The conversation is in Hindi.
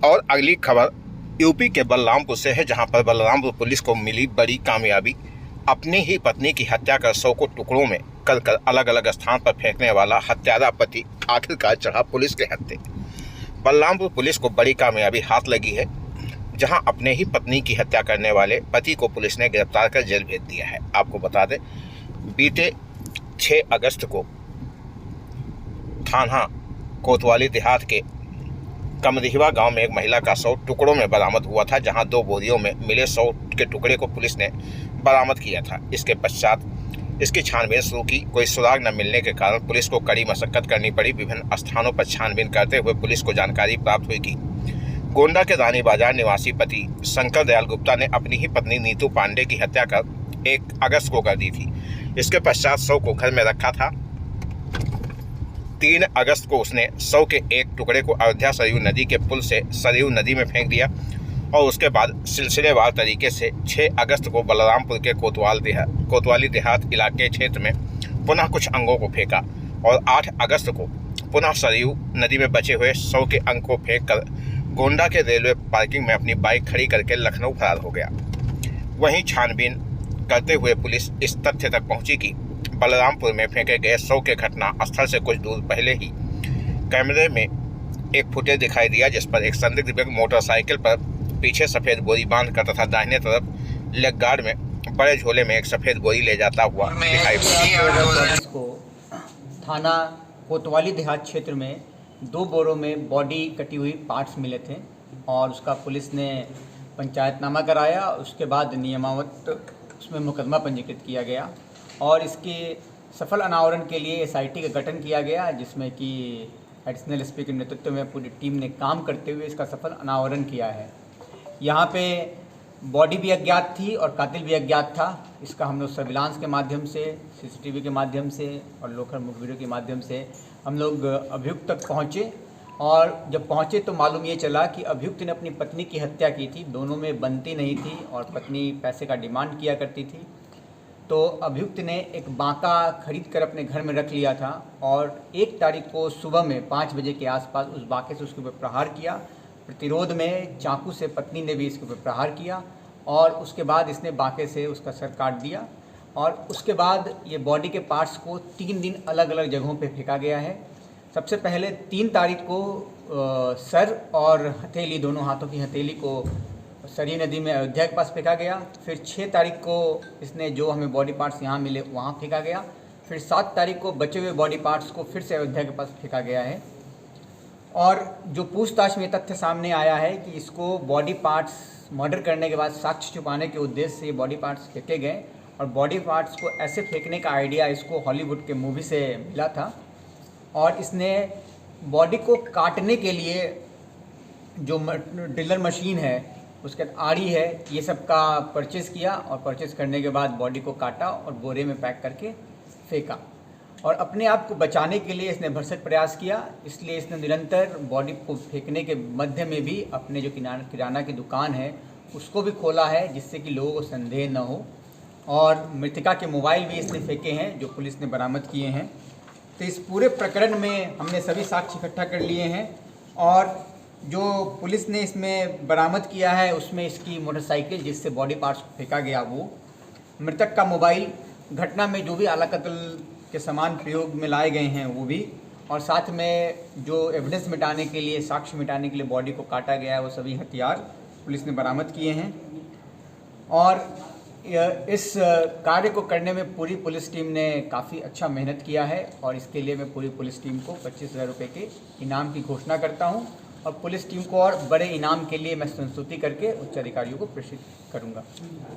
और अगली खबर यूपी के बलरामपुर से है, जहां पर बलरामपुर पुलिस को मिली बड़ी कामयाबी। अपनी ही पत्नी की हत्या कर 100 को टुकड़ों में कर अलग अलग स्थान पर फेंकने वाला हत्यारा पति आखिरकार चढ़ा पुलिस के हत्थे। बलरामपुर पुलिस को बड़ी कामयाबी हाथ लगी है, जहां अपने ही पत्नी की हत्या करने वाले पति को पुलिस ने गिरफ्तार कर जेल भेज दिया है। आपको बता दें, बीते 6 अगस्त को थाना कोतवाली देहात के कमरिहवा गांव में एक महिला का शव टुकड़ों में बरामद हुआ था, जहां 2 बोरियों में मिले 100 के टुकड़े को पुलिस ने बरामद किया था। इसके पश्चात इसकी छानबीन शुरू की। कोई सुराग न मिलने के कारण पुलिस को कड़ी मशक्कत करनी पड़ी। विभिन्न स्थानों पर छानबीन करते हुए पुलिस को जानकारी प्राप्त हुई कि गोंडा के रानी बाजार निवासी पति शंकर दयाल गुप्ता ने अपनी ही पत्नी नीतू पांडे की हत्या कर 1 अगस्त को कर दी थी। इसके पश्चात शव को घर में रखा था। 3 अगस्त को उसने शव के एक टुकड़े को अयोध्या सरयू नदी के पुल से सरयू नदी में फेंक दिया और उसके बाद सिलसिलेवार तरीके से 6 अगस्त को बलरामपुर के कोतवाली देहात इलाके क्षेत्र में पुनः कुछ अंगों को फेंका और 8 अगस्त को पुनः सरयू नदी में बचे हुए शव के अंग को फेंक कर गोंडा के रेलवे पार्किंग में अपनी बाइक खड़ी करके लखनऊ फरार हो गया। वहीं छानबीन करते हुए पुलिस इस तथ्य तक पहुंची कि बलरामपुर में फेंके गए शव के घटना स्थल से कुछ दूर पहले ही कैमरे में एक फुटेज दिखाई दिया, जिस पर एक संदिग्ध व्यक्ति मोटरसाइकिल पर पीछे सफेद बोरी बांध कर तथा दाहिने तरफ लेग गार्ड में बड़े झोले में एक सफेद बोरी ले जाता हुआ दिखाई पड़ा। को थाना कोतवाली देहात क्षेत्र में 2 बोरों में बॉडी कटी हुई पार्ट्स मिले थे और उसका पुलिस ने पंचायतनामा कराया। उसके बाद नियमावत उसमें मुकदमा पंजीकृत किया गया और इसके सफल अनावरण के लिए SIT का गठन किया गया, जिसमें कि एडिशनल SP के नेतृत्व में पूरी टीम ने काम करते हुए इसका सफल अनावरण किया है। यहाँ पे बॉडी भी अज्ञात थी और कातिल भी अज्ञात था। इसका हम लोग सर्विलांस के माध्यम से, CCTV के माध्यम से और लोकल मुखबिरों के माध्यम से हम लोग अभियुक्त तक पहुँचे और जब पहुँचे तो मालूम ये चला कि अभियुक्त ने अपनी पत्नी की हत्या की थी। दोनों में बनती नहीं थी और पत्नी पैसे का डिमांड किया करती थी। तो अभियुक्त ने एक बांका खरीद कर अपने घर में रख लिया था और 1 तारीख को सुबह में 5 बजे के आसपास उस बांके से उसके ऊपर प्रहार किया। प्रतिरोध में चाकू से पत्नी ने भी इसके ऊपर प्रहार किया और उसके बाद इसने बांके से उसका सर काट दिया और उसके बाद ये बॉडी के पार्ट्स को 3 दिन अलग अलग जगहों पे फेंका गया है। सबसे पहले 3 तारीख को सर और हथेली, दोनों हाथों की हथेली को सरयू नदी में अयोध्या के पास फेंका गया। फिर 6 तारीख को इसने जो हमें बॉडी पार्ट्स यहाँ मिले वहाँ फेंका गया। फिर 7 तारीख को बचे हुए बॉडी पार्ट्स को फिर से अयोध्या के पास फेंका गया है। और जो पूछताछ में तथ्य सामने आया है कि इसको बॉडी पार्ट्स मर्डर करने के बाद साक्ष्य छुपाने के उद्देश्य से ये बॉडी पार्ट्स फेंके गए और बॉडी पार्ट्स को ऐसे फेंकने का आइडिया इसको हॉलीवुड के मूवी से मिला था और इसने बॉडी को काटने के लिए जो ड्रिलर मशीन है, उसके आरी है, ये सब का परचेज़ किया और परचेज़ करने के बाद बॉडी को काटा और बोरे में पैक करके फेंका और अपने आप को बचाने के लिए इसने भरसक प्रयास किया। इसलिए इसने निरंतर बॉडी को फेंकने के मध्य में भी अपने जो किराना की दुकान है उसको भी खोला है, जिससे कि लोगों को संदेह न हो। और मृतका के मोबाइल भी इसने फेंके हैं जो पुलिस ने बरामद किए हैं। तो इस पूरे प्रकरण में हमने सभी साक्ष्य इकट्ठा कर लिए हैं और जो पुलिस ने इसमें बरामद किया है उसमें इसकी मोटरसाइकिल जिससे बॉडी पार्ट्स को फेंका गया वो, मृतक का मोबाइल, घटना में जो भी आला कत्ल के समान प्रयोग में लाए गए हैं वो भी, और साथ में जो एविडेंस मिटाने के लिए, साक्ष्य मिटाने के लिए बॉडी को काटा गया है वो सभी हथियार पुलिस ने बरामद किए हैं। और इस कार्य को करने में पूरी पुलिस टीम ने काफ़ी अच्छा मेहनत किया है और इसके लिए मैं पूरी पुलिस टीम को 25,000 रुपये के इनाम की घोषणा करता हूं और पुलिस टीम को और बड़े इनाम के लिए मैं संस्तुति करके उच्च अधिकारियों को प्रेषित करूंगा।